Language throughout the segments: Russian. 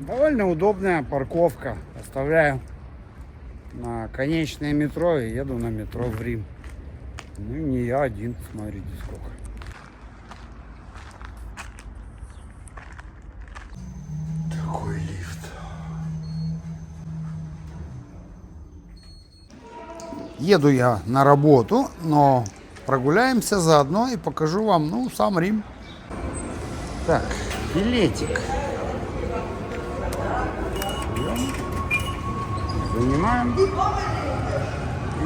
Довольно удобная парковка. Оставляю на конечное метро и еду на метро в Рим. Ну и не я один, смотрите сколько. Такой лифт. Еду я на работу, но прогуляемся заодно и покажу вам, ну, сам Рим. Так, билетик. Занимаем.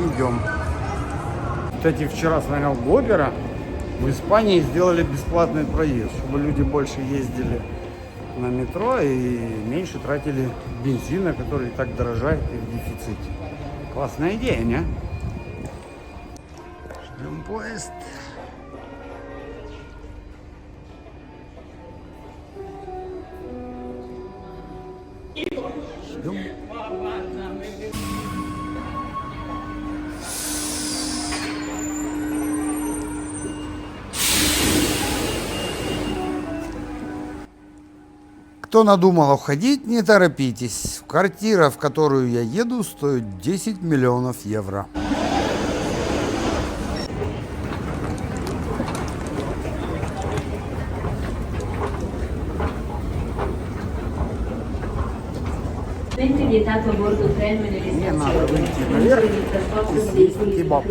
Идем. Кстати, вчера смотрел блогера. В Испании сделали бесплатный проезд, чтобы люди больше ездили на метро и меньше тратили бензина, который и так дорожает и в дефиците. Классная идея, не? Ждем поезд. Ждем. Кто надумал уходить, не торопитесь. Квартира, в которую я еду, стоит 10 миллионов евро. Не надо выйти наверх и съесть кебаб.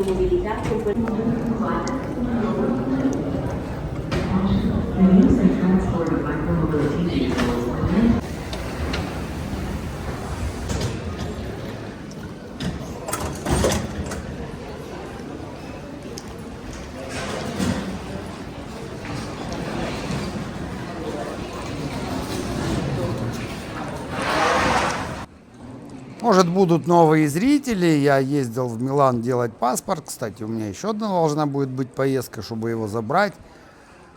Может, будут новые зрители. Я ездил в Милан делать паспорт. Кстати, у меня еще одна должна будет быть поездка, чтобы его забрать.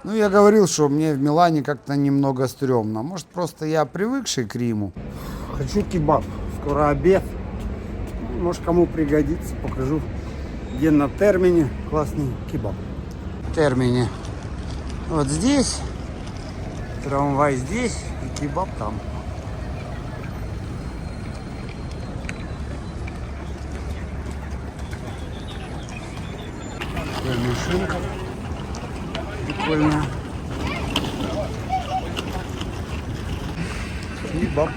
Ну, я говорил, что мне в Милане как-то немного стрёмно. Может, просто я привыкший к Риму. Хочу кебаб. Скоро обед. Может, кому пригодится. Покажу, где на Термине классный кебаб. Термине. Вот здесь. Трамвай здесь. И кебаб там. Машинка прикольная. Кебаб.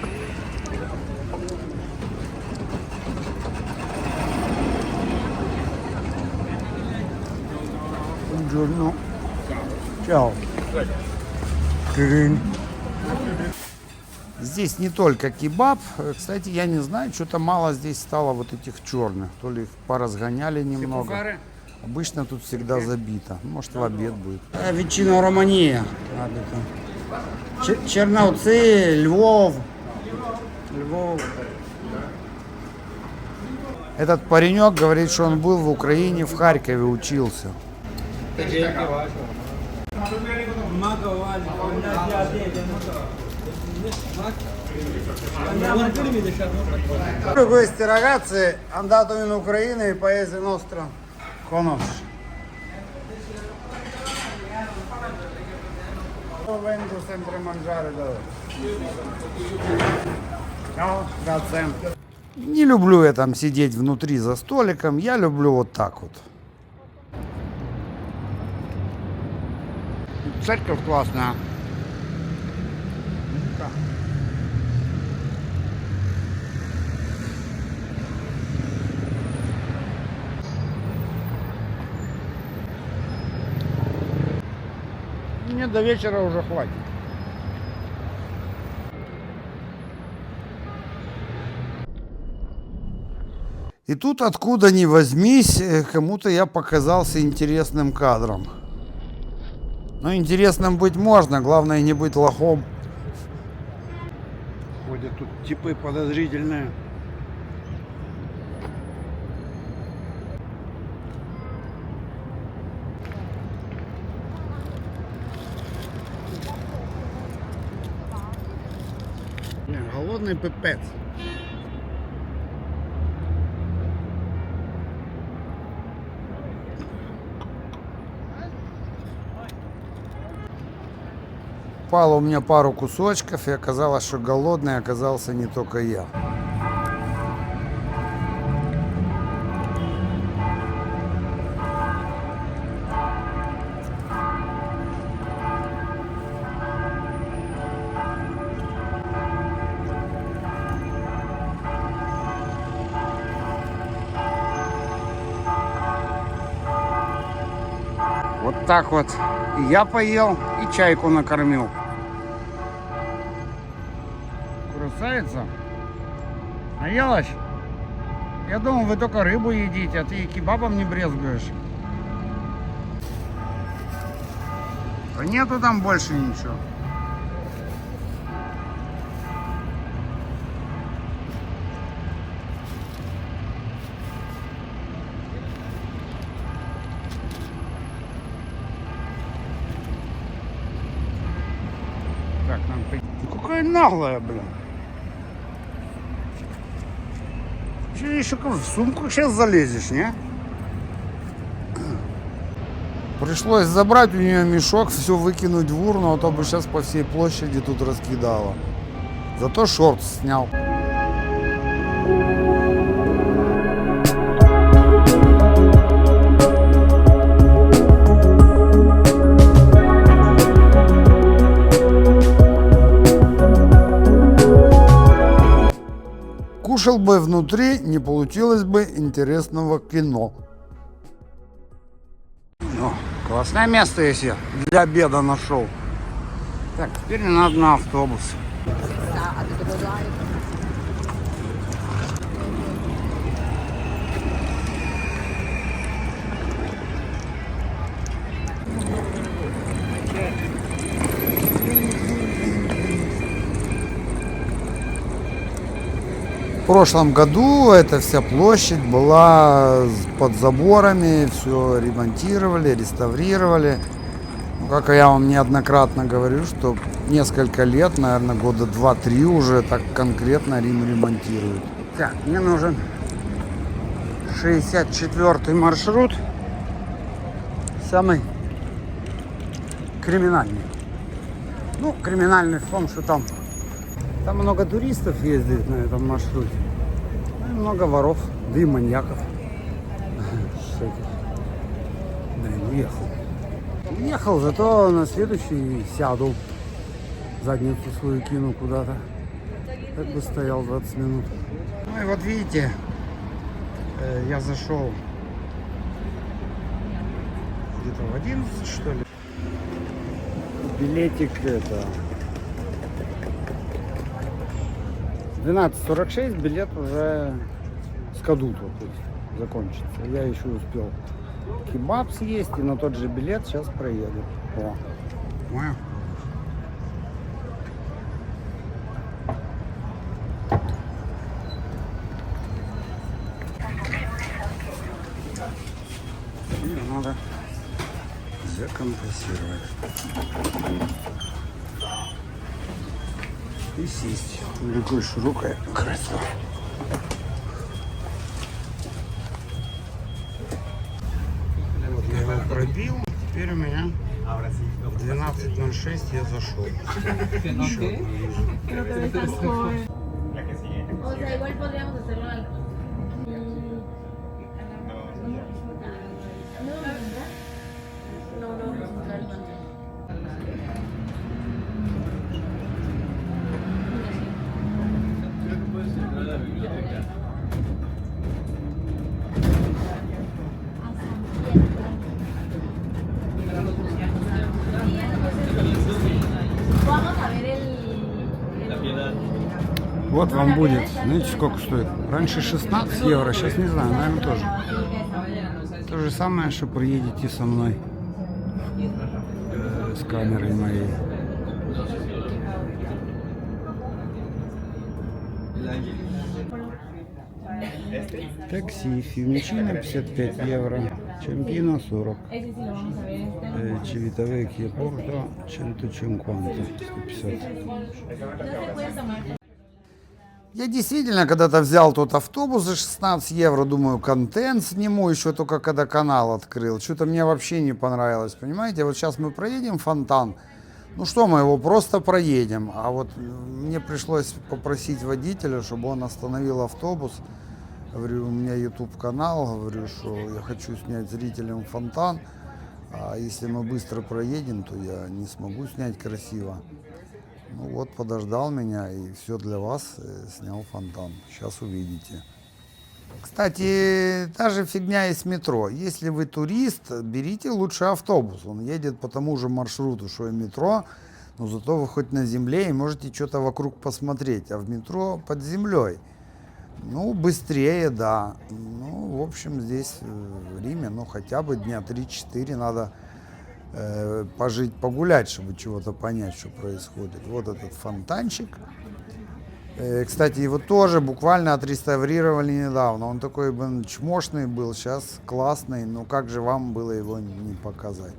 Buongiorno. Чао. Здесь не только кебаб. Кстати, я не знаю, что-то мало здесь стало вот этих черных. То ли их поразгоняли немного. Обычно тут всегда забито. Может, в обед будет. Ветчина Романия. Черновцы, Львов. Этот паренек говорит, что он был в Украине, в Харькове учился. Questi ragazzi andato in Ucraina, il paese nostro conosce. Vengo sempre a mangiare da loro. Ciao, grazie. Не люблю я там сидеть внутри за столиком, я люблю вот так вот. Церковь классная. Мне до вечера уже хватит. И тут, откуда ни возьмись, кому-то я показался интересным кадром. Но интересным быть можно, главное не быть лохом. Ходят тут типы подозрительные. Голодный пипец. упало у меня пару кусочков, и оказалось, что голодный оказался не только я. Вот так вот и я поел, и чайку накормил. Красавица. Наелась? Я думал, вы только рыбу едите, а ты и кебабом не брезгуешь. А нету там больше ничего. Так, нам пойти. Ну, какая наглая, блин. Че еще в сумку сейчас залезешь, не? Пришлось забрать у нее мешок, все выкинуть в урну, а то бы сейчас по всей площади тут раскидала. Зато шорт снял. Кушал бы внутри, не получилось бы интересного кино. О, классное место я себе для обеда нашел. Так, теперь мне надо на автобус. В прошлом году эта вся площадь была под заборами, все ремонтировали, реставрировали. Ну, как я вам неоднократно говорю, что несколько лет, наверное, года 2-3 уже так конкретно Рим ремонтируют. Так, мне нужен 64-й маршрут, самый криминальный. Ну, криминальный в том, что там много туристов ездит на этом маршруте. Ну, и много воров, да и маньяков. Блин, уехал. Уехал, зато на следующий сяду. Задницу свою кину куда-то. Так бы стоял 20 минут. Ну и вот видите, я зашел где-то в 11, что ли. Билетик это... 12:46, билет уже скадут, вот, то есть закончится. Я еще успел кебаб съесть, и на тот же билет сейчас проеду. О. Ее надо закомпрессировать и сесть. Такое широкое кресло. Вот я его пробил. Теперь у меня в 12:06 я зашел. Еще O sea, igual podríamos hacerlo al... No, no, no, Vamos a ver el... Вот вам будет, знаете, сколько стоит? Раньше 16 евро, сейчас не знаю, наверное, тоже. То же самое, что приедете со мной с камерой моей. Такси, Фьюмичино 55 евро, Чампино 40, Чивитавекье Порто 150, 150. Я действительно когда-то взял тот автобус за 16 евро, думаю, контент сниму, еще только когда канал открыл. Что-то мне вообще не понравилось, понимаете? Вот сейчас мы проедем фонтан, Ну что, мы его просто проедем. А вот мне пришлось попросить водителя, чтобы он остановил автобус. Говорю, у меня YouTube канал, говорю, что я хочу снять зрителям фонтан. А если мы быстро проедем, то я не смогу снять красиво. Ну вот, подождал меня и все для вас снял фонтан. Сейчас увидите. Кстати, та же фигня и с метро. Если вы турист, берите лучше автобус. Он едет по тому же маршруту, что и метро, но зато вы хоть на земле и можете что-то вокруг посмотреть. А в метро под землей. Ну, быстрее, да. Ну, в общем, здесь в Риме, ну, хотя бы дня 3-4 надо пожить, погулять, чтобы чего-то понять, что происходит. Вот этот фонтанчик. Кстати, его тоже буквально отреставрировали недавно. Он такой, блин, чмошный был, сейчас классный. Но как же вам было его не показать?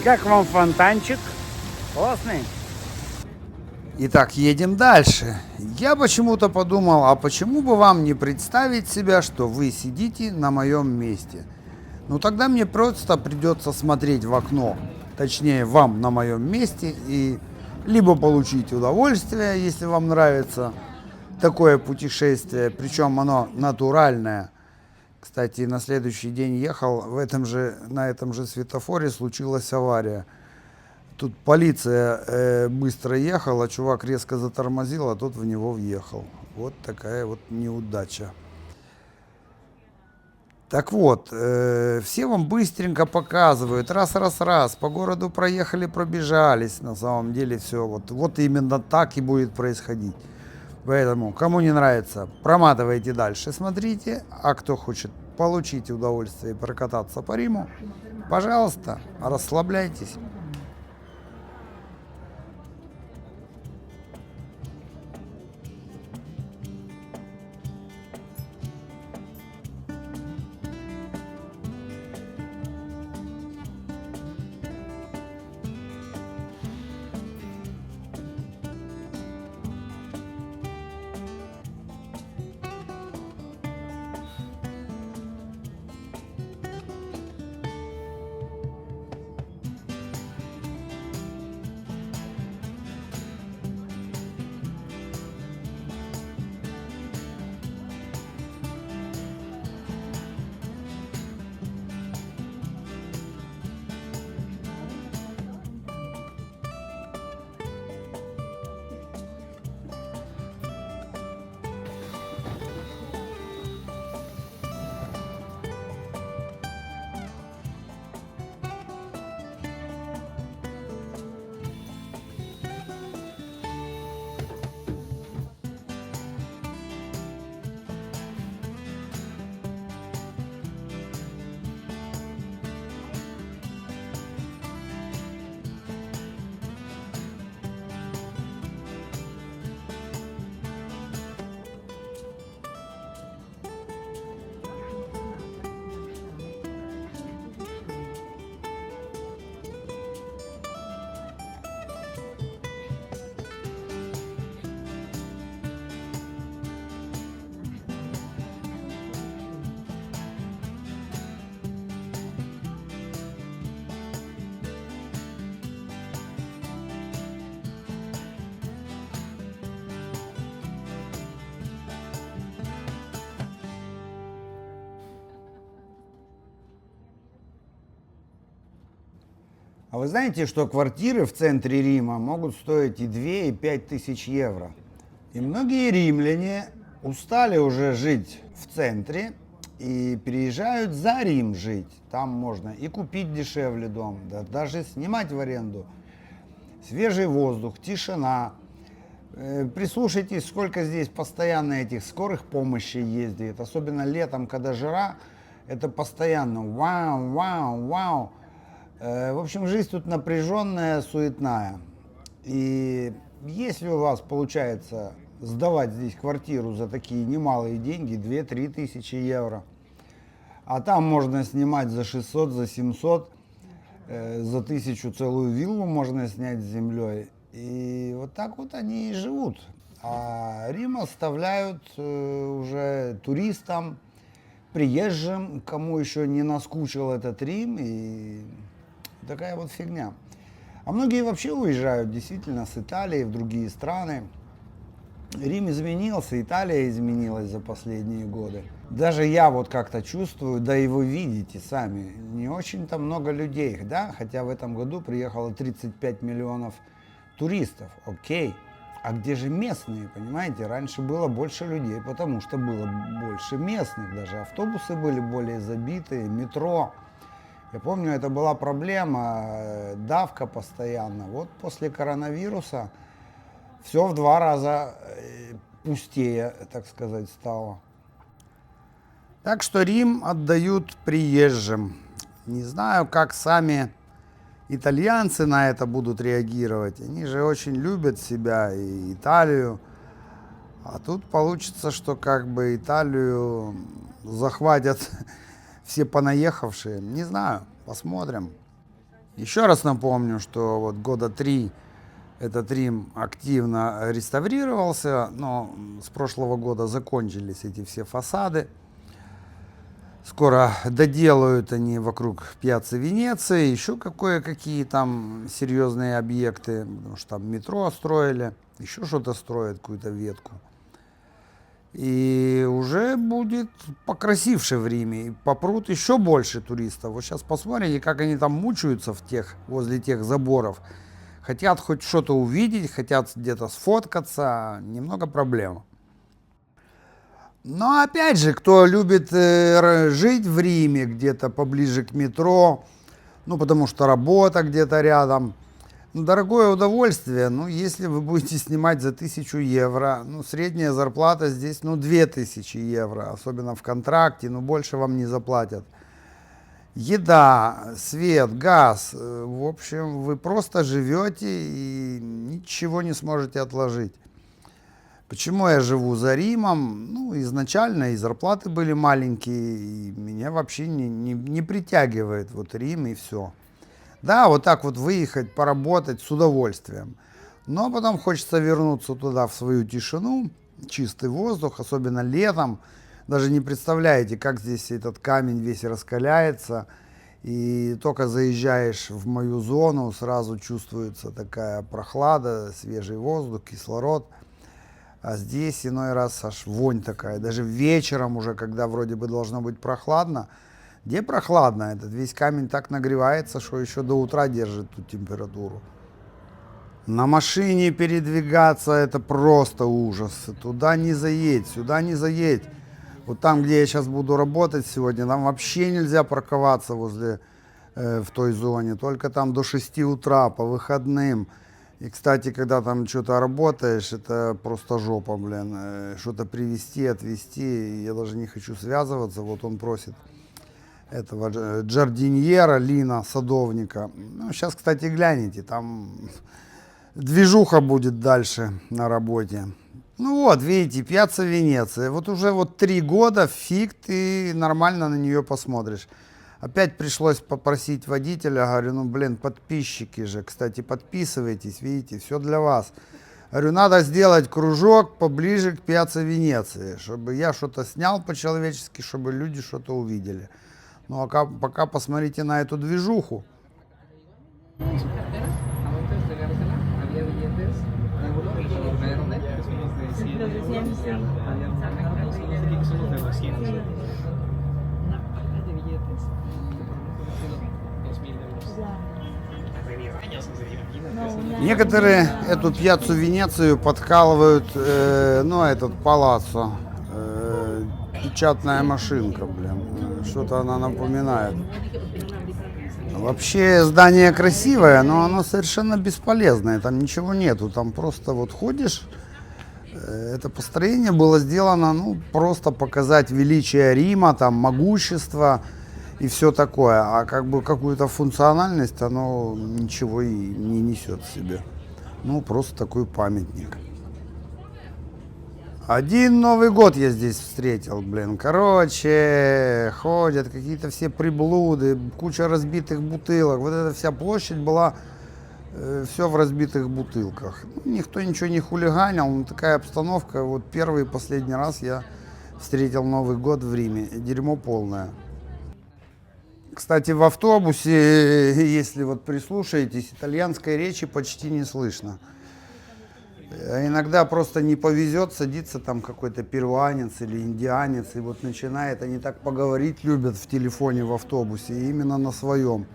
Как вам фонтанчик? Классный? Итак, едем дальше. Я почему-то подумал, а почему бы вам не представить себя, что вы сидите на моем месте? Ну тогда мне просто придется смотреть в окно, точнее вам на моем месте, и либо получить удовольствие, если вам нравится такое путешествие, причем оно натуральное. Кстати, на следующий день ехал, на этом же светофоре случилась авария. Тут полиция быстро ехала, чувак резко затормозил, а тот в него въехал. Вот такая вот неудача. Так вот, все вам быстренько показывают, раз, по городу проехали, пробежались. На самом деле все вот именно так и будет происходить. Поэтому, кому не нравится, проматывайте дальше, смотрите. А кто хочет получить удовольствие и прокататься по Риму, пожалуйста, расслабляйтесь. А вы знаете, что квартиры в центре Рима могут стоить и 2, и 5 тысяч евро? И многие римляне устали уже жить в центре и переезжают за Рим жить. Там можно и купить дешевле дом, да даже снимать в аренду. Свежий воздух, тишина. Прислушайтесь, сколько здесь постоянно этих скорых помощи ездит. Особенно летом, когда жара, это постоянно вау, вау, вау. В общем, жизнь тут напряженная, суетная. И если у вас получается сдавать здесь квартиру за такие немалые деньги, 2-3 тысячи евро, а там можно снимать за 600, за 700, за 1000 целую виллу можно снять с землей. И вот так вот они и живут. А Рим оставляют уже туристам, приезжим, кому еще не наскучил этот Рим. И такая вот фигня. А многие вообще уезжают действительно с Италии в другие страны. Рим изменился, Италия изменилась за последние годы. Даже я вот как-то чувствую, да и вы видите сами, не очень-то много людей, да, хотя в этом году приехало 35 миллионов туристов, окей. А где же местные, понимаете? Раньше было больше людей, потому что было больше местных, даже автобусы были более забитые, метро. Я помню, это была проблема, давка постоянно. Вот после коронавируса все в 2 раза пустее, так сказать, стало. Так что Рим отдают приезжим. Не знаю, как сами итальянцы на это будут реагировать. Они же очень любят себя и Италию. А тут получится, что как бы Италию захватят все понаехавшие. Не знаю, посмотрим. Еще раз напомню, что вот года 3 этот Рим активно реставрировался, но с прошлого года закончились эти все фасады. Скоро доделают они вокруг Пьяцци Венеции, еще кое-какие там серьезные объекты, потому что там метро строили, еще что-то строят, какую-то ветку. И уже будет покрасивше в Риме, и попрут еще больше туристов. Вот сейчас посмотрите, как они там мучаются возле тех заборов. Хотят хоть что-то увидеть, хотят где-то сфоткаться, немного проблем. Но опять же, кто любит жить в Риме, где-то поближе к метро, ну потому что работа где-то рядом, ну, дорогое удовольствие, ну если вы будете снимать за 1000 евро, ну средняя зарплата здесь, ну 2000 евро, особенно в контракте, ну больше вам не заплатят. Еда, свет, газ, в общем, вы просто живете и ничего не сможете отложить. Почему я живу за Римом? Ну, изначально и зарплаты были маленькие, и меня вообще не притягивает вот Рим и все. Да, вот так вот выехать, поработать с удовольствием. Но потом хочется вернуться туда, в свою тишину, чистый воздух, особенно летом. Даже не представляете, как здесь этот камень весь раскаляется. И только заезжаешь в мою зону, сразу чувствуется такая прохлада, свежий воздух, кислород. А здесь иной раз аж вонь такая. Даже вечером уже, когда вроде бы должно быть прохладно. Где прохладно? Этот весь камень так нагревается, что еще до утра держит ту температуру. На машине передвигаться это просто ужас. Туда не заедь, сюда не заедь. Вот там, где я сейчас буду работать сегодня, там вообще нельзя парковаться в той зоне. Только там до 6 утра по выходным. И, кстати, когда там что-то работаешь, это просто жопа, блин. Что-то привезти, отвезти. Я даже не хочу связываться. Вот он просит этого джардиньера, Лина, садовника. Ну, сейчас, кстати, гляните, там движуха будет дальше на работе. Ну вот, видите, Пьяцца Венеция. Вот уже 3 года, фиг ты нормально на нее посмотришь. Опять пришлось попросить водителя, говорю, ну блин, подписчики же, кстати, подписывайтесь, видите, все для вас. Говорю, надо сделать кружок поближе к Пьяцце Венеции, чтобы я что-то снял по-человечески, чтобы люди что-то увидели. Ну а пока посмотрите на эту движуху. Некоторые эту пьяцу Венецию подкалывают, этот палаццо, печатная машинка, блин, что-то она напоминает. Вообще здание красивое, но оно совершенно бесполезное, там ничего нету, там просто вот ходишь. Это построение было сделано, просто показать величие Рима, там, могущество и все такое. А как бы какую-то функциональность оно ничего и не несет в себе. Просто такой памятник. Один Новый год я здесь встретил, блин. Короче, ходят какие-то все приблуды, куча разбитых бутылок. Вот эта вся площадь была... все в разбитых бутылках. Никто ничего не хулиганил, но такая обстановка. Вот первый и последний раз я встретил Новый год в Риме. Дерьмо полное. Кстати, в автобусе, если вот прислушаетесь, итальянской речи почти не слышно. Иногда просто не повезет, садится там какой-то перуанец или индианец, и вот начинает, они так поговорить любят в телефоне в автобусе, именно на своем.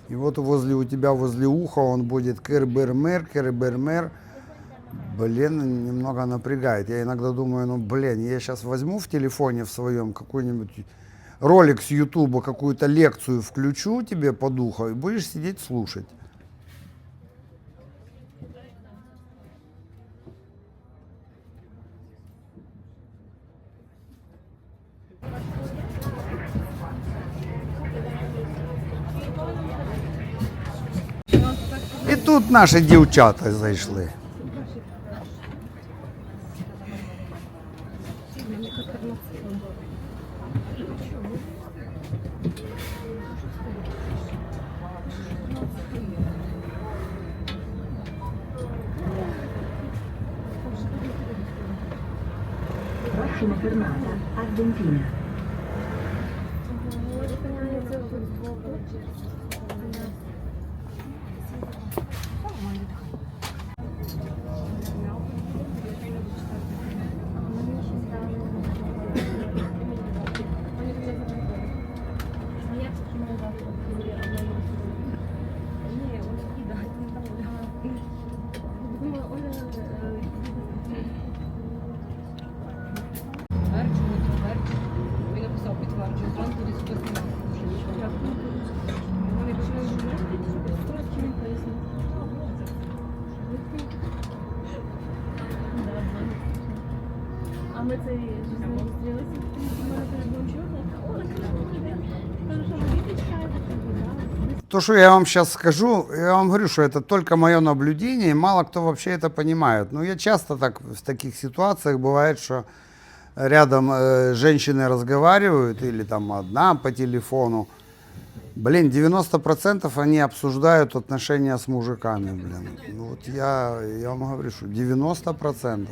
И вот у тебя возле уха он будет кэр-бэр-мэр. Блин, немного напрягает. Я иногда думаю, я сейчас возьму в телефоне в своем какой-нибудь ролик с Ютуба, какую-то лекцию включу тебе под ухо и будешь сидеть слушать. І тут наші дівчата зайшли. Prossima fermata, Argentina. Він написав підтверджую, зранку десь хтось А ми це з ним зустрілися, у мене теж був чорний. Кажу, що ви чекаєте? То, что я вам сейчас скажу, я вам говорю, что это только мое наблюдение, и мало кто вообще это понимает. Но я часто так в таких ситуациях бывает, что рядом женщины разговаривают, или там одна по телефону. Блин, 90% они обсуждают отношения с мужиками, блин. Вот я вам говорю, что 90%.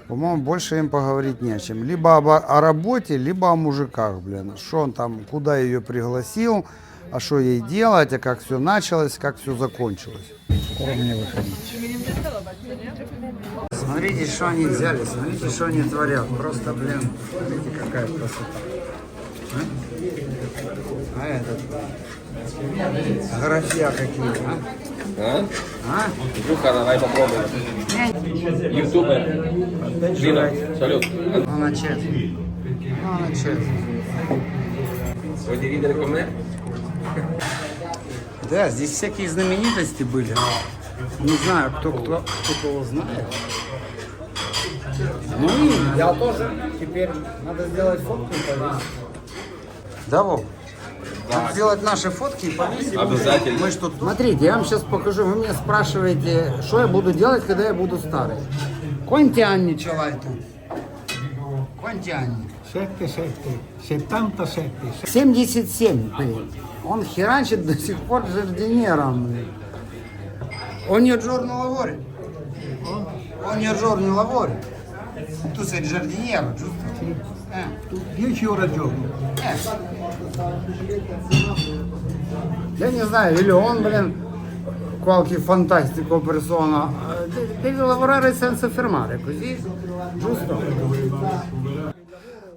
По-моему, больше им поговорить не о чем. Либо о работе, либо о мужиках, блин. Что он там, куда ее пригласил, а что ей делать, а как все началось, как все закончилось. Скоро мне выходить. Смотрите, что они взяли, смотрите, что они творят. Просто, блин, смотрите, какая красота. А этот, графья какие, а? А? Жуха, давай попробуем. Ютубер. Лина, салют. Ну, на чет. Ну, на чет. Vuoi dividere con me? Да, здесь всякие знаменитости были. Не знаю, кто кого знает. Ну и я тоже. Теперь надо сделать фотку и повесить. Да, Вов? Надо сделать наши фотки и повесить. Обязательно. Мы что, смотрите, я вам сейчас покажу. Вы меня спрашиваете, что я буду делать, когда я буду старый. Quanti anni ce l'hai tu? Quanti anni? 77. 77, блин. Он херачит до сих пор жардинером, блин. Ogni giorno lavori? Ogni giorno lavori? Tu sei il giardiniero, giusto? 10 ore al giorno. Я не знаю, или он, блин, qualche fantastico persona. Devi lavorare senza fermare, così, giusto?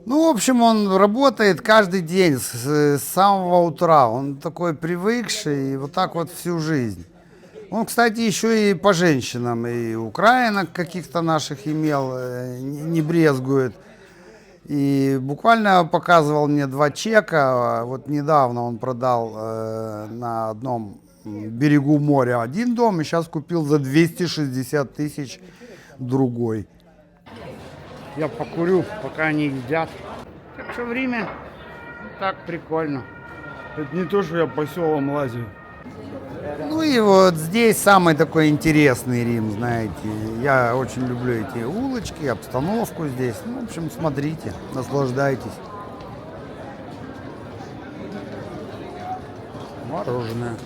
Ну, в общем, он работает каждый день с самого утра. Он такой привыкший, и вот так вот всю жизнь. Он, кстати, еще и по женщинам, и украинок каких-то наших имел, не брезгует. И буквально показывал мне 2 чека. Вот недавно он продал на одном берегу моря один дом, и сейчас купил за 260 тысяч другой. Я покурю, пока они едят. Так что время так прикольно. Это не то, что я по селам лазю. Ну и вот здесь самый такой интересный Рим, знаете. Я очень люблю эти улочки, обстановку здесь. Ну, в общем, смотрите, наслаждайтесь. Мороженое.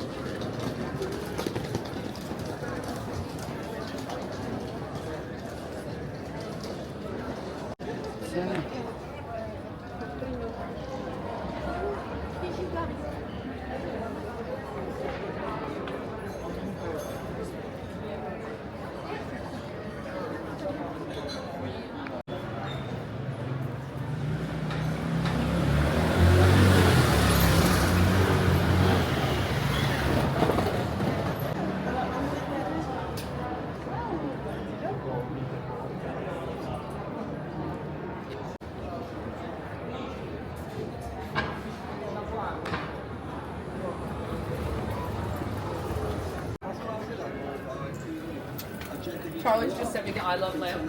Charlie's just sent me the I love lamp.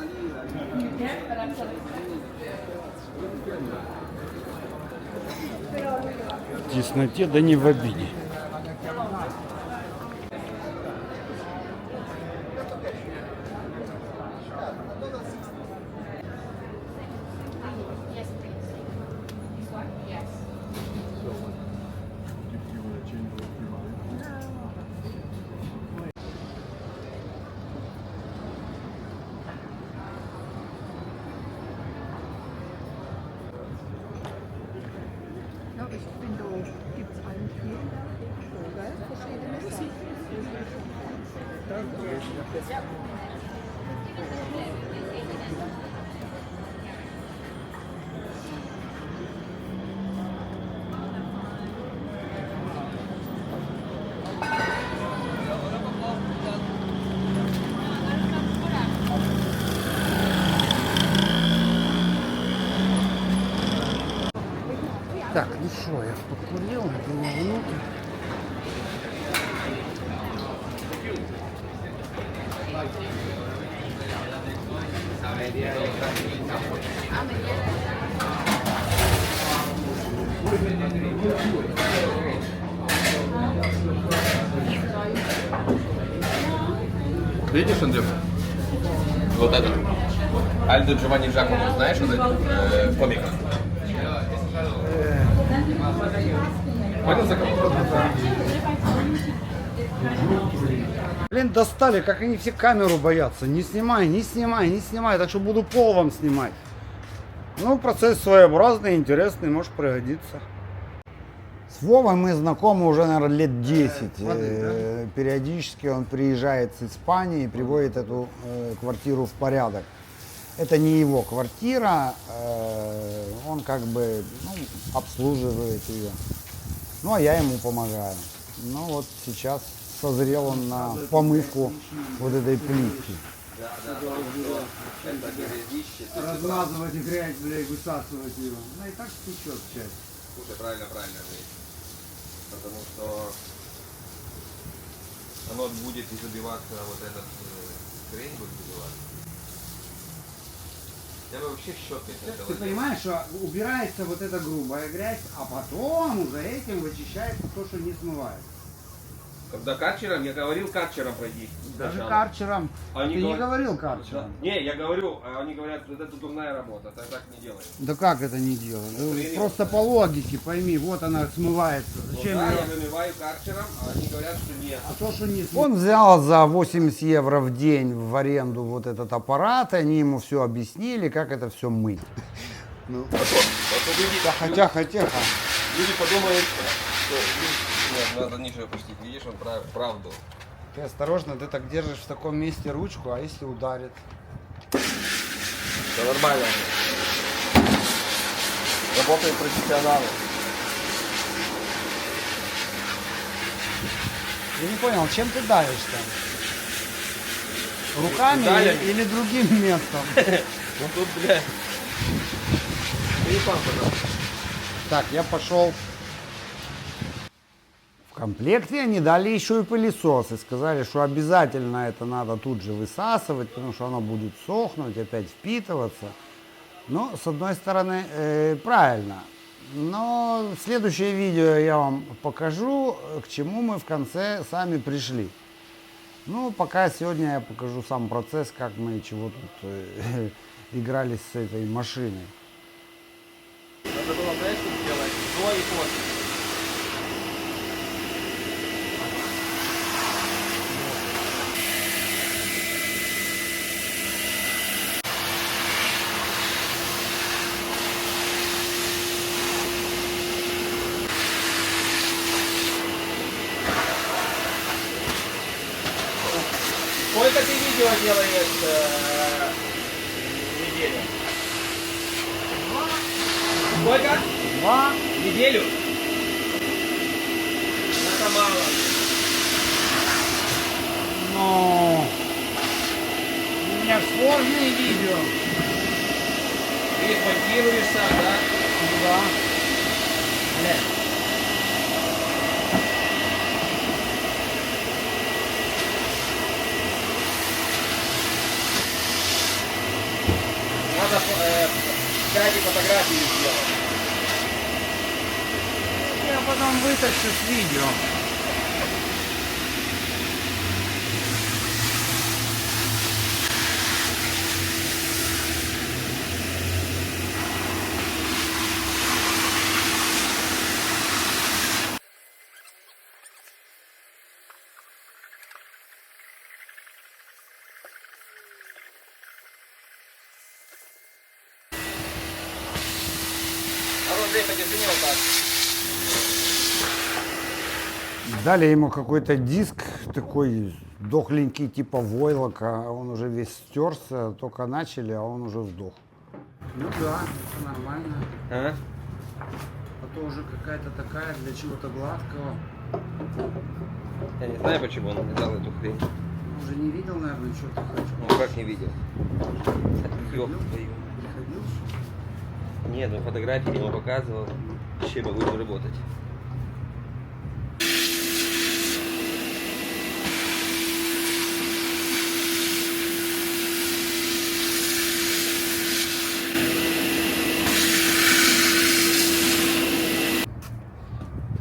В тесноте, да не в обиде. Так, ну что, я покурил, это не внутрь. Видишь, Андрюх? Вот это. Альдо Джованни Джакомо, знаешь, это комик. Понял, за кого? Блин, достали, как они все камеру боятся. Не снимай, не снимай, не снимай. Так что буду пол вам снимать. Ну, процесс своеобразный, интересный, может пригодиться. С Вовой мы знакомы уже, наверное, лет 10. Периодически он приезжает с Испании и приводит эту квартиру в порядок. Это не его квартира, он как бы обслуживает ее. Ну, а я ему помогаю. Ну, вот сейчас созрел он на помывку вот этой плитки. Размазывать и грязь, блядь, высасывать ее. Она и так течет часть. Слушай, правильно, Андрей. Потому что оно будет и забиваться, вот этот хрень будет забиваться. Я бы вообще щеткой сначала. Ты понимаешь, что убирается вот эта грубая грязь, а потом за этим вычищается то, что не смывается. Когда карчером, я говорил карчером пройди. Даже сначала. карчером. Они Ты не говорят- говорил карчером. Не, я говорю, а они говорят, вот это дурная работа, так не делаем. Да как это не делать? Ну, Хрен просто его по логике пойми, вот она смывается. Ну Зачем да, ее? я вымываю карчером, а они говорят, что нет. А то, что не Он взял за 80 евро в день в аренду вот этот аппарат, и они ему все объяснили, как это все мыть. Вот люди, Хотя. люди подумают, что нет, надо ниже опустить. Видишь, он правду. Ты осторожно, ты так держишь в таком месте ручку, а если ударит? Все нормально. Работают профессионалы. Я не понял, чем ты давишь там? Руками Педалями. или другим местом? Ну тут, бля. Телефон, пожалуйста. Так, я пошел. В комплекте они дали еще и пылесос. И сказали, что обязательно это надо тут же высасывать, потому что оно будет сохнуть, опять впитываться. Ну, с одной стороны, правильно. Но следующее видео я вам покажу, к чему мы в конце сами пришли. Ну, пока сегодня я покажу сам процесс, как мы и чего тут игрались с этой машиной. Надо было, знаешь, что сделать? До и после. Сколько ты видео делаешь в неделю? Сколько? 2. Неделю? Это мало. Но у меня сложные видео. Ты их монтируешь сам, да? Да. Надо дяде фотографии сделать. Я потом вытащу с видео. А ну, Андрей, подержи вот так. Дали ему какой-то диск такой дохленький, типа войлока. Он уже весь стерся, только начали, а он уже сдох. Ну да, это нормально. А? А то уже какая-то такая для чего-то гладкого. Я не знаю, почему он взял эту хрень. Уже не видел, наверное, что ты хочешь. Ну как не видел? Ёб твою. Приходил? Нет, ну фотографии ему показывал. Чем мы будем работать?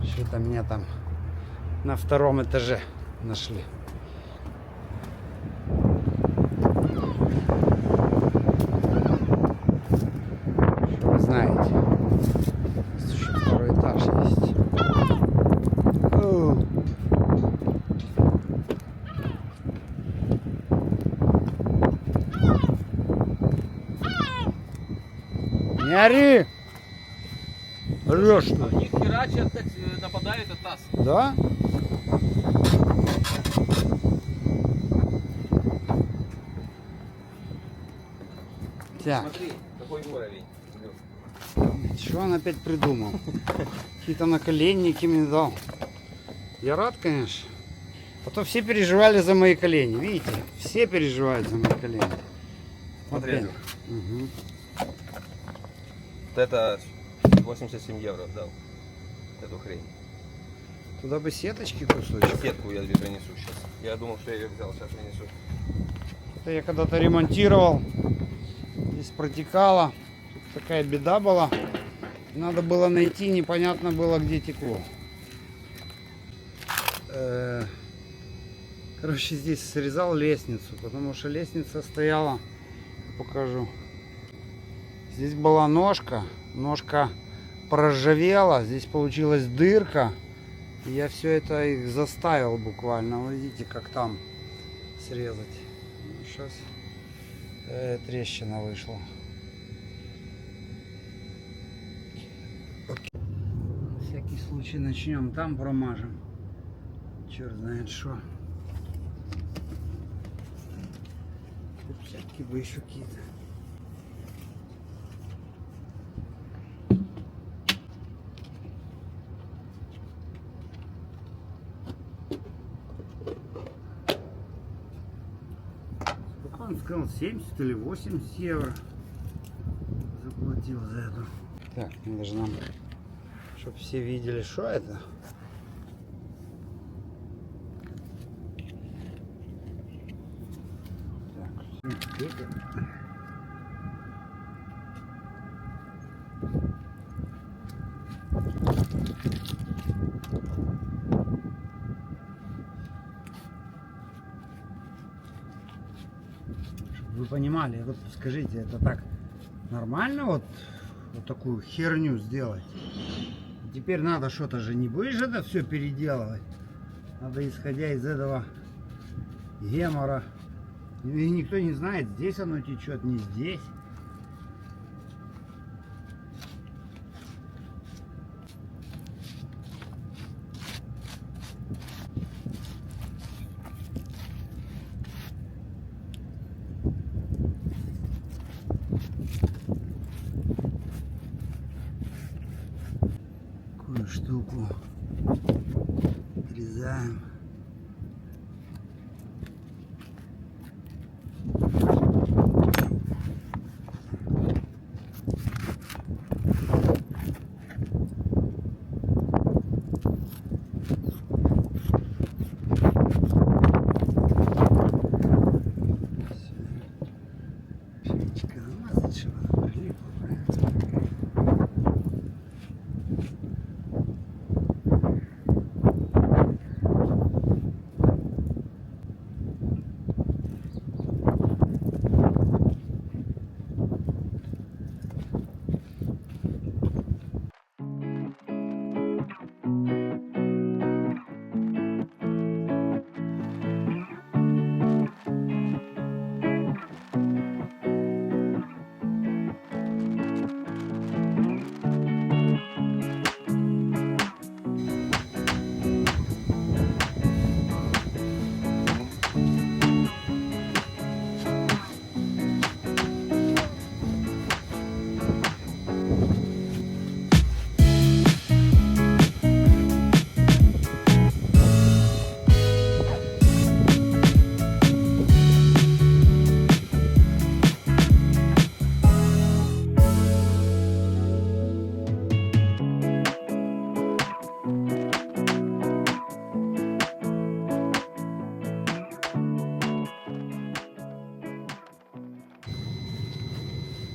Что-то меня там на втором этаже нашли. Что вы знаете? Здесь еще второй этаж есть. Оу. Не ори! Орешь что? Они херачат, нападают от нас. Да? Так, Смотри, какой уровень. что он опять придумал? Какие-то наколенники мне дал. Я рад, конечно. А то все переживали за мои колени. Видите? Все переживают за мои колени. Смотри, Опять. Андрюх. Мгм. Вот это 87 евро дал. Эту хрень. Туда бы сеточки кусочек. Сетку я тебе принесу сейчас. Я думал, что я ее взял, сейчас принесу. Это я когда-то ремонтировал. Здесь протекало. Тут такая беда была. Надо было найти, непонятно было, где текло. Короче, здесь срезал лестницу, потому что лестница стояла, покажу. Здесь была ножка, ножка проржавела, здесь получилась дырка. И я все это их заставил буквально. Вы видите, как там срезать. Сейчас трещина вышла. На всякий случай начнем там, промажем. Черт знает что. Перчатки бы еще какие-то. он сказал 70 или 80 евро заплатил за это. Так, надо же нам, чтобы все видели, что это. Так, это. Вы понимали, вот скажите, это так нормально вот такую херню сделать? Теперь надо что-то же, не будешь это все переделывать? Надо, исходя из этого гемора. И никто не знает, здесь оно течет, не здесь. Такую штуку отрезаем. Пшеничка замазать, чтобы она прилипла правильно.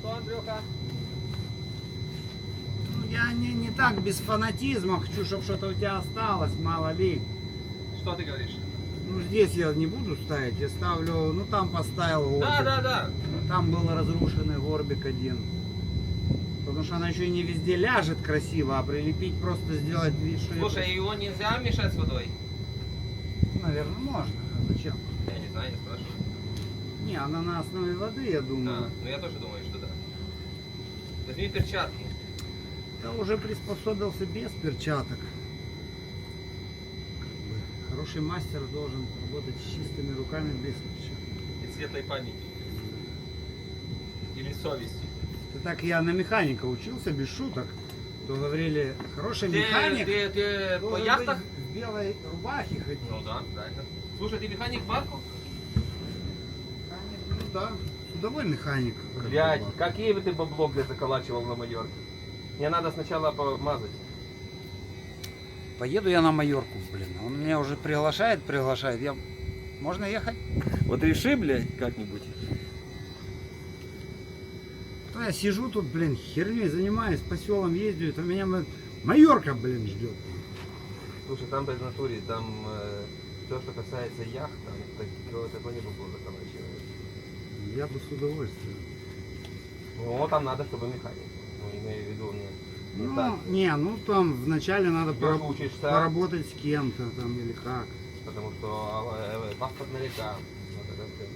Что, Андрюха? Ну, я не так без фанатизма хочу, чтобы что-то у тебя осталось, мало ли. Что ты говоришь? Ну, здесь я не буду ставить, я ставлю, ну, там поставил горбик. Да. Там был разрушенный горбик один. Потому что она еще и не везде ляжет красиво, а прилепить просто сделать вид, что... Слушай, его нельзя мешать с водой? Наверное, можно. А зачем? Я не знаю, я спрашиваю. Не, она на основе воды, я Да, думаю. ну я тоже думаю, что да. Возьми перчатки. Я уже приспособился без перчаток. Хороший мастер должен работать с чистыми руками без перчаток. И светлой памяти. Или совести. Это так я на механика учился, без шуток. То говорили, хороший механик Ты по должен яхтах? быть в белой рубахе ходить. Ну да, правильно. Слушай, ты механик Барку? Механик, ну да, судовой механик. Блядь, какие бы ты бабло, блядь, заколачивал на Майорке? Мне надо сначала помазать. Поеду я на Майорку, блин. Он меня уже приглашает. Я... Можно ехать? Вот реши, блядь, как-нибудь. То я сижу тут, блин, херней занимаюсь, по селам ездю, это меня Майорка, блин, ждет. Слушай, там в натуре, там все, что касается яхт, там такого не было заколачивать. Я бы с удовольствием. Ну, там надо, чтобы механик. Ну, имею в виду, не так. Ну там вначале надо Идешь, учишься. поработать с кем-то там или как. Потому что паспорт на река. Вот это ты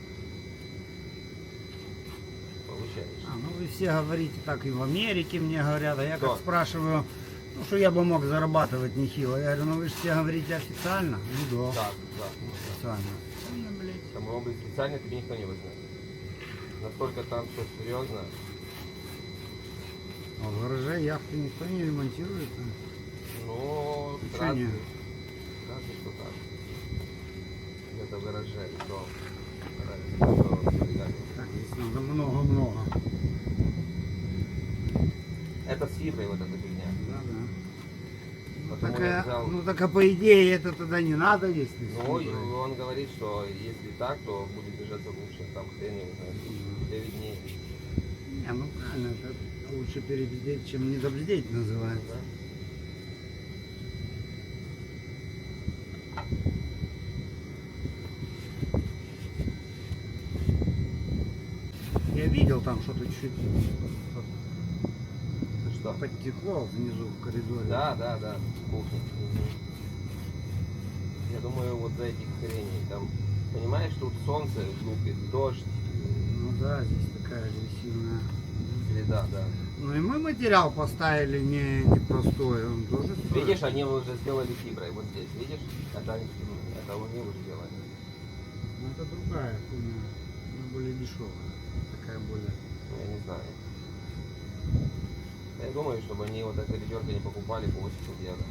получаешь. Ну вы все говорите так, и в Америке мне говорят, а я Что? как спрашиваю, ну что я бы мог зарабатывать нехило. Я говорю, ну вы же все говорите официально. Ну да, Да. официально. Ну, блядь. Там его быть специально тебе никто не возьмет. Настолько там все серьезно. А в гараже яхты никто не ремонтирует. Ну, Ты чё разве не? что так. Где-то в гараже, то. здесь надо много-много. Это с фиброй вот эта фигня. Да, да. Потому я взял... Ну так а по идее это тогда не надо, если... Ну, и он говорит, что если так, то будет держаться лучше. Там хрен его знает. 9 дней. Не, ну правильно, это лучше перебздеть, чем недобздеть называется. Да? Я видел там что-то чуть Ты что? подтекло внизу в коридоре. Да, кухня. Я думаю, вот за этих хреней там, понимаешь, тут солнце лупит, дождь, Ну да, здесь такая агрессивная. среда, да. Ну и мы материал поставили не простой, он тоже стоит. Видишь, они уже сделали фиброй, вот здесь, видишь? Это они уже делали. Ну это другая хуйня, она более дешевая, такая более. Ну, я не знаю. Я думаю, чтобы они вот это ведерко не покупали по 80 евро.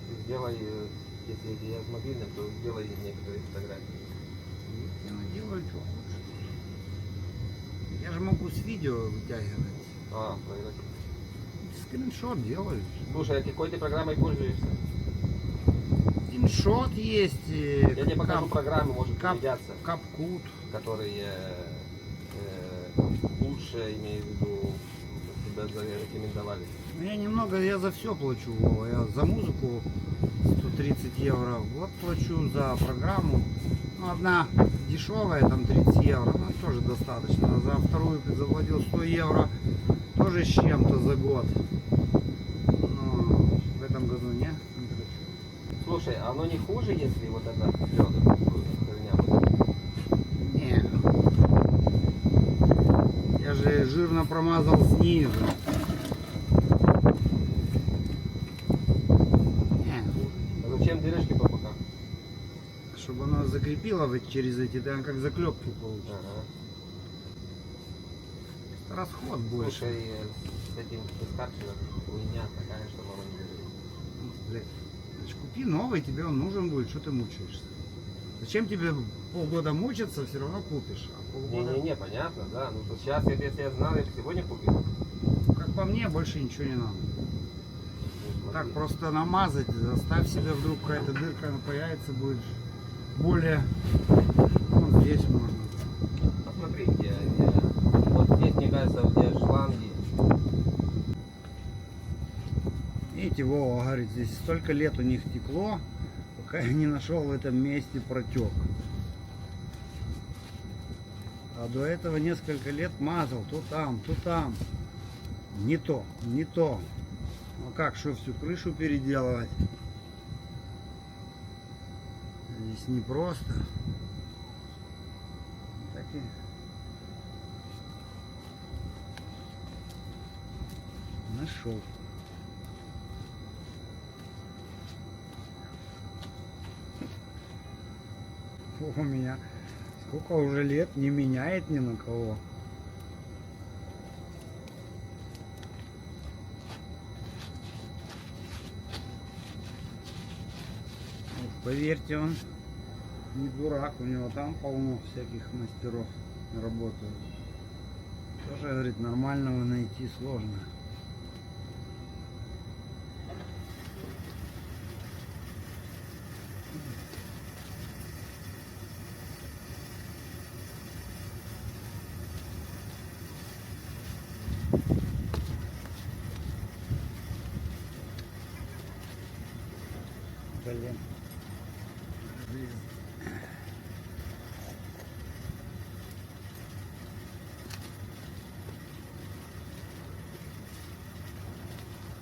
Ты сделай, если я с мобильным, то сделай некоторые фотографии. Я наделаю что хочешь. Я же могу с видео вытягивать. А, проверять. Скриншот делаю. Слушай, а какой ты программой пользуешься? Скриншот есть. Я тебе покажу программы, может пригодятся, Капкут. которые лучше, имею в виду, тебя зарекомендовали. Ну, я за все плачу, Вова. Я за музыку 130 евро в год плачу, за программу. Ну, одна дешевая, там 30 евро, ну тоже достаточно. За вторую заплатил 100 евро, тоже с чем-то за год. Но в этом году не хочу. Слушай, а оно не хуже, если вот это лёд, херня будет? Не. Я же жирно промазал снизу. Не. А зачем дырочки по бокам? Чтобы оно закрепило через эти, да, как заклепки получится. Ага. Расход больше. Слушай, с этим бескапсулем хуйня такая, что мама не говорит. Блядь, значит, купи новый, тебе он нужен будет, что ты мучаешься? Зачем тебе полгода мучиться, все равно купишь. А полгода, Не, понятно, да. Ну то сейчас, если я знал, я бы сегодня купил. как по мне, больше ничего не надо. Ну, Так смотри. просто намазать, заставь себе вдруг какая-то дырка появится, будет более... Вот здесь можно. Посмотри, где. Вот здесь, мне кажется, где шланги. Видите, Вова говорит, здесь столько лет у них текло, пока я не нашел в этом месте протек. А до этого несколько лет мазал, то там, то там. Не то, не то. Ну как, что всю крышу переделывать? Здесь непросто. Так и... Нашел. У меня сколько уже лет не меняет ни на кого. Вот, поверьте, он не дурак, у него там полно всяких мастеров работают. Тоже, говорит, нормального найти сложно. Блин.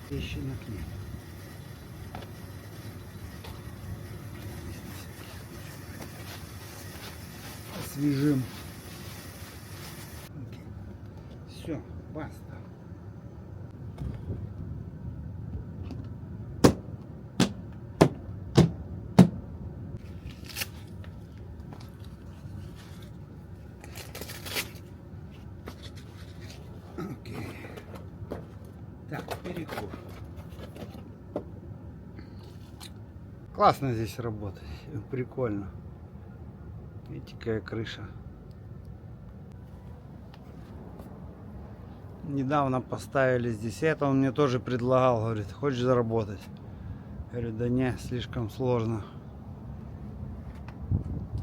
Трещина к ней. Освежим. Все, баста. Окей. Так, перекур. Классно здесь работать, прикольно. Видите, какая крыша. недавно поставили здесь это, он мне тоже предлагал, говорит, хочешь заработать? Я говорю, да не, слишком сложно.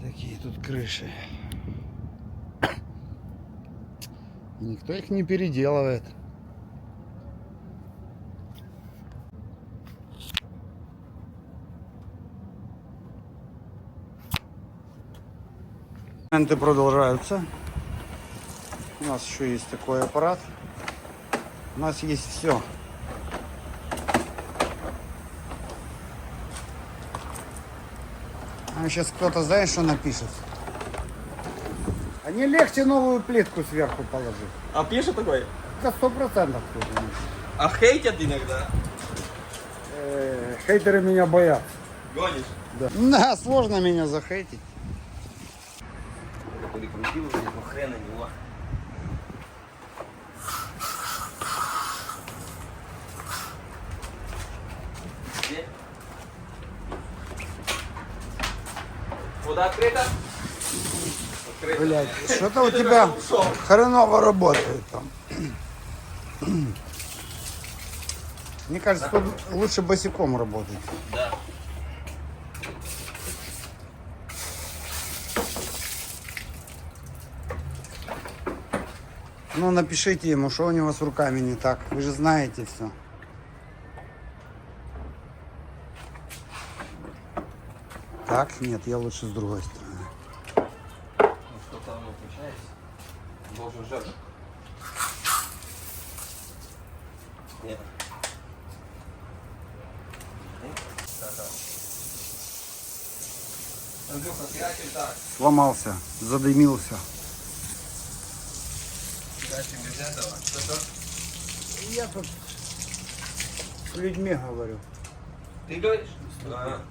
Такие тут крыши. И никто их не переделывает. Моменты продолжаются. У нас еще есть такой аппарат. У нас есть все. А сейчас кто-то, знаешь, что напишет? А не легче новую плитку сверху положить? А пишет такой? Это 100% кто-то напишет. А хейтят иногда? Хейтеры меня боятся. Гонишь? Да, сложно меня захейтить. Перекрутил уже, ну хрена него. Где? Вода открыта? Открыта. Блять, что-то у тебя хреново работает там. Мне кажется, тут лучше босиком работать. Да. Ну, напишите ему, что у него с руками не так. Вы же знаете все. Так, нет, я лучше с другой стороны. Что-то оно включается. Должен жать. Нет. Андрюха, спрячем так. Сломался, задымился. Спрячем без этого. Что-то? Я тут с людьми говорю. Ты говоришь? Ага.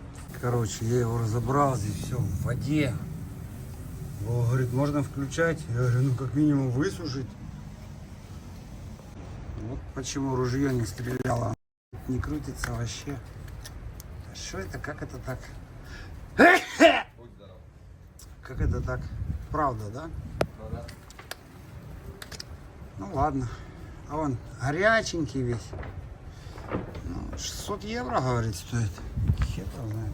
Короче, я его разобрал, здесь все в воде. Вова говорит, можно включать? Я говорю, ну как минимум высушить. Вот почему ружье не стреляло. Не крутится вообще. А что это? Как это так? Будь здоров. Как это так? Правда, да? Ну да. Ну ладно. А он горяченький весь. Ну, 600 евро, говорит, стоит. Хер его знает.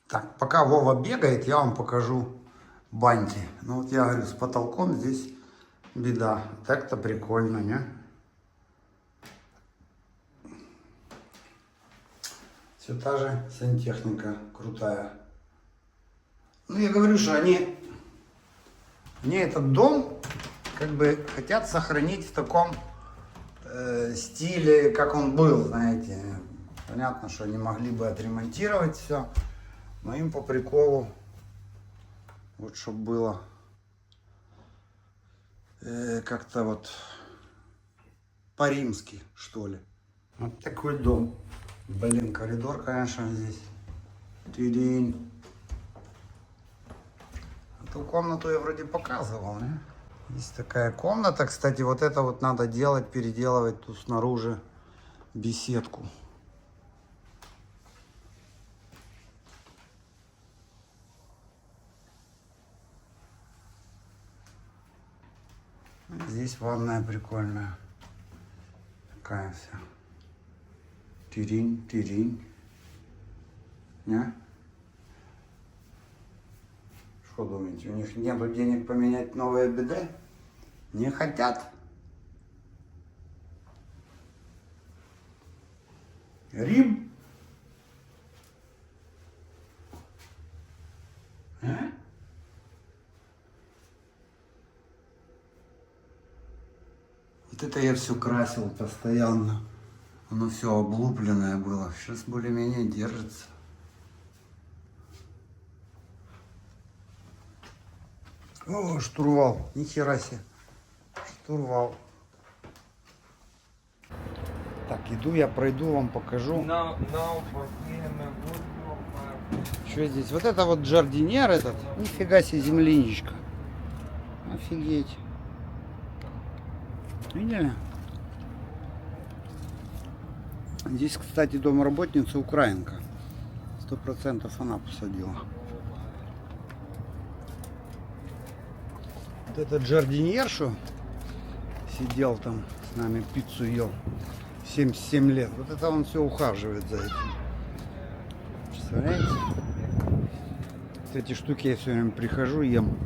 Так, пока Вова бегает, я вам покажу баньки. Ну вот я говорю, с потолком здесь беда. Так-то прикольно, не? Все та же сантехника крутая. Ну я говорю, что они этот дом как бы хотят сохранить в таком стиле, как он был, знаете. Понятно, что они могли бы отремонтировать все. Но им по приколу, вот чтобы было как-то вот по-римски, что ли. Вот такой дом. Блин, коридор, конечно, здесь. Тюдень. Эту комнату я вроде показывал, не? Есть такая комната, кстати, вот это вот надо делать, переделывать тут снаружи беседку. Здесь ванная прикольная. Такая вся. Тиринь, тиринь. Не? Что думаете, у них нету денег поменять новое биде? Не хотят? Рим? А? Вот это я все красил постоянно. Оно все облупленное было. Сейчас более-менее держится. О, штурвал. Нихера себе. Штурвал. Так, иду я пройду, вам покажу. Что здесь? Вот это вот жардиньер этот. Нифига себе земляничка. Офигеть. Видели? Здесь, кстати, домработница украинка. 100% она посадила. Вот этот жардиньер, что сидел там с нами, пиццу ел 77 лет. Вот это он все ухаживает за этим. Представляете? Вот эти штуки я все время прихожу, ем.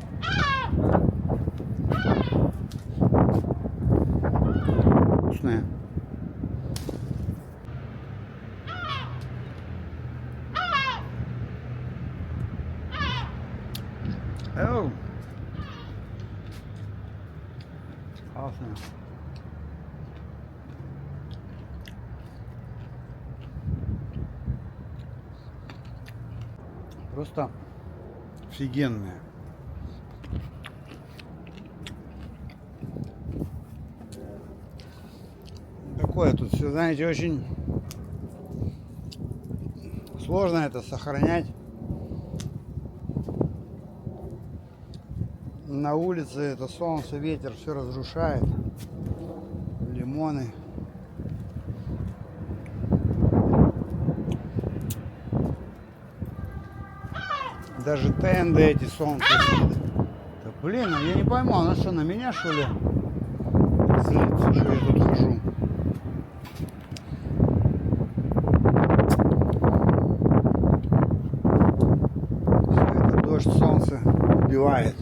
Вкусные. Оу. Классно. Просто офигенные. Такое тут все, знаете, очень сложно это сохранять. На улице это солнце, ветер все разрушает. Лимоны. Даже тенды эти солнце светит. Да блин, я не пойму, она что, на меня что ли злится, что я тут хожу? Все это дождь, солнце убивает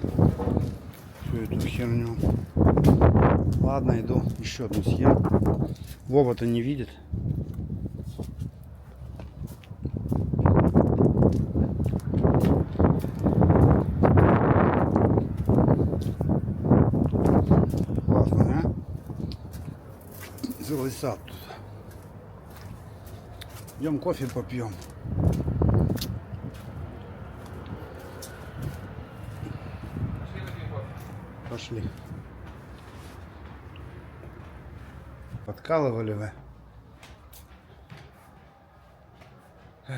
всю эту херню. Ладно, иду еще одну съем. Вова-то не видит. Классно, а? Целый сад тут. Идем кофе попьем. Пошли. Подкалывали вы.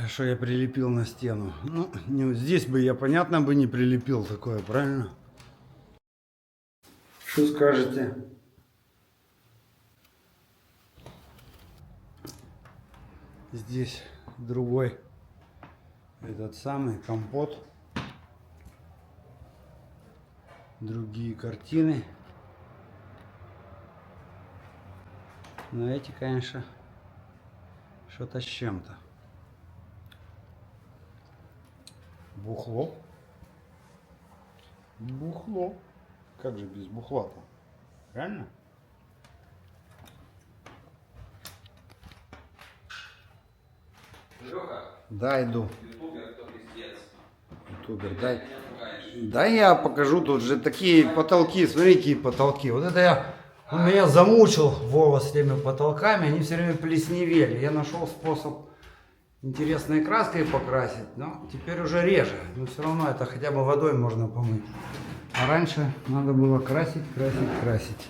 Что я прилепил на стену. Ну, не, здесь бы я, понятно, бы не прилепил такое, правильно? Что скажете? Здесь другой этот самый компот. Другие картины. Но эти, конечно, что-то с чем-то. Бухло. Бухло. Как же без бухла-то? Правильно? Леха, Да, иду. ютубер, кто пиздец. Ютубер, дай. Да я покажу, тут же такие потолки, смотрите, какие потолки. Вот это он меня замучил, Вова, с теми потолками, они все время плесневели. Я нашел способ интересной краской покрасить, но теперь уже реже. Но все равно это хотя бы водой можно помыть. А раньше надо было красить, красить, красить.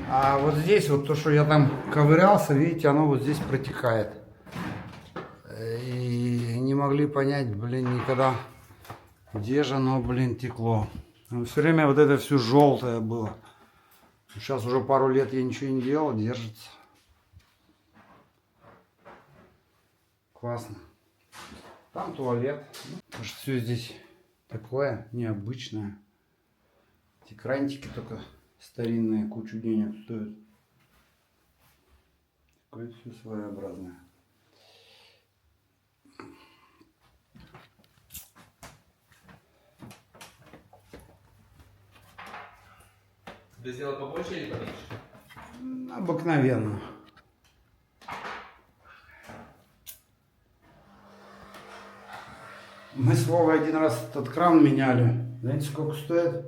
А вот здесь вот то, что я там ковырялся, видите, оно вот здесь протекает. И не могли понять, блин, никогда, где же оно, блин, текло. Все время вот это все желтое было. Сейчас уже пару лет я ничего не делал, держится. Классно. Там туалет. Все здесь такое необычное. Эти крантики только старинные, кучу денег стоят. Такое все своеобразное. Тебе сделать побольше или поменьше? Обыкновенно. Мы с Вовой один раз этот кран меняли. Знаете, сколько стоит?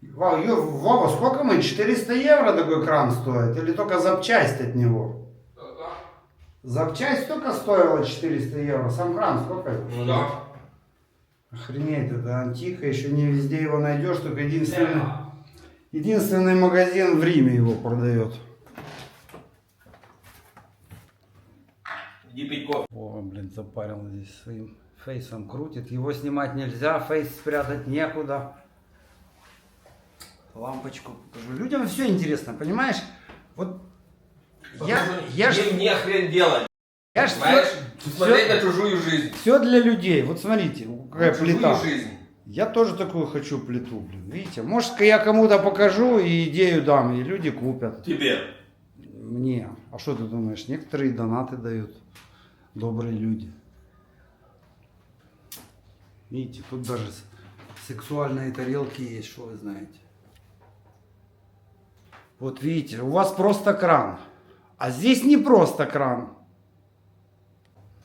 Вова, сколько мы? 400 евро такой кран стоит? Или только запчасть от него? Запчасть только стоила 400 евро. Сам кран сколько? Ну да. Охренеть, это антика. Еще не везде его найдешь. Только единственный магазин в Риме его продает. Иди пить кофе. О, блин, запарил здесь своим фейсом крутит. Его снимать нельзя, фейс спрятать некуда. Лампочку покажу. Людям все интересно, понимаешь? Вот я ж Им не хрен делать. все, Смотреть на чужую жизнь. все для людей. Вот смотрите, какая На чужую плита. жизнь. Я тоже такую хочу плиту, блин. Видите? Может, я кому-то покажу и идею дам, и люди купят. Тебе. Мне. А что ты думаешь? Некоторые донаты дают. Добрые люди. Видите, тут даже сексуальные тарелки есть, что вы знаете. Вот видите, у вас просто кран. А здесь не просто кран.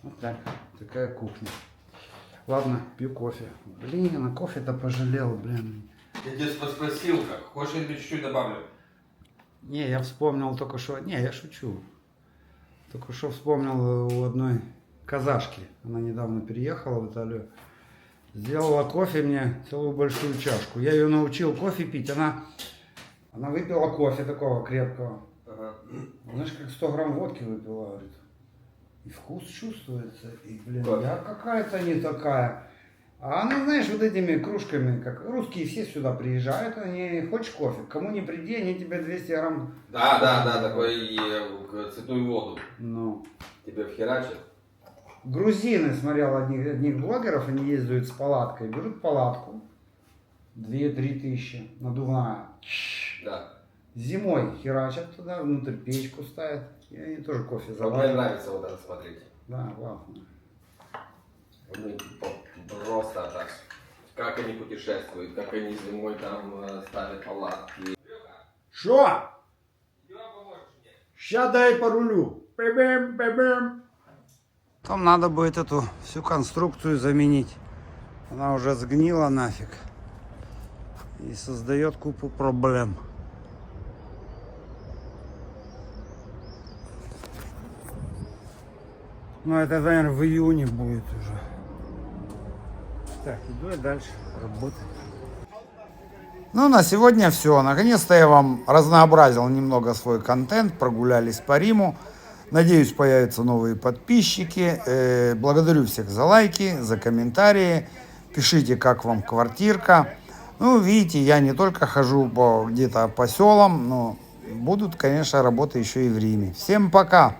Вот так. Такая кухня. Ладно, пью кофе. Блин, а кофе-то пожалел, блин. Я тебя спросил, как. Хочешь, я тебе чуть-чуть добавлю? Не, я вспомнил только что... Не, я шучу. Только что вспомнил у одной казашки. Она недавно переехала в Италию. Сделала кофе мне, целую большую чашку. Я ее научил кофе пить. Она выпила кофе такого крепкого. Ага. Знаешь, как 100 грамм водки выпила, говорит. И вкус чувствуется. И, блин, Как? я какая-то не такая. А она, знаешь, вот этими кружками, как русские все сюда приезжают, они, хочешь кофе, кому не приди, они тебе 200 грамм. Да, такой и цветную воду. Ну. Тебе вхерачат. Грузины, смотрел одних блогеров, они ездят с палаткой, берут палатку, 2-3 тысячи, надувная. Да. Зимой херачат туда, внутрь печку ставят, и они тоже кофе Вот мне заваривают. нравится вот это смотреть. Да, классно. Ну, просто так. Как они путешествуют, как они зимой там ставят палатки. Шо? Ща дай по рулю. Пи-бим. Там надо будет эту всю конструкцию заменить. Она уже сгнила нафиг. И создает купу проблем. Ну это, наверное, в июне будет уже. Так, иду я дальше работать. Ну, на сегодня все. Наконец-то я вам разнообразил немного свой контент. Прогулялись по Риму. Надеюсь, появятся новые подписчики. Благодарю всех за лайки, за комментарии. Пишите, как вам квартирка. Ну, видите, я не только хожу где-то по селам, но будут, конечно, работы еще и в Риме. Всем пока!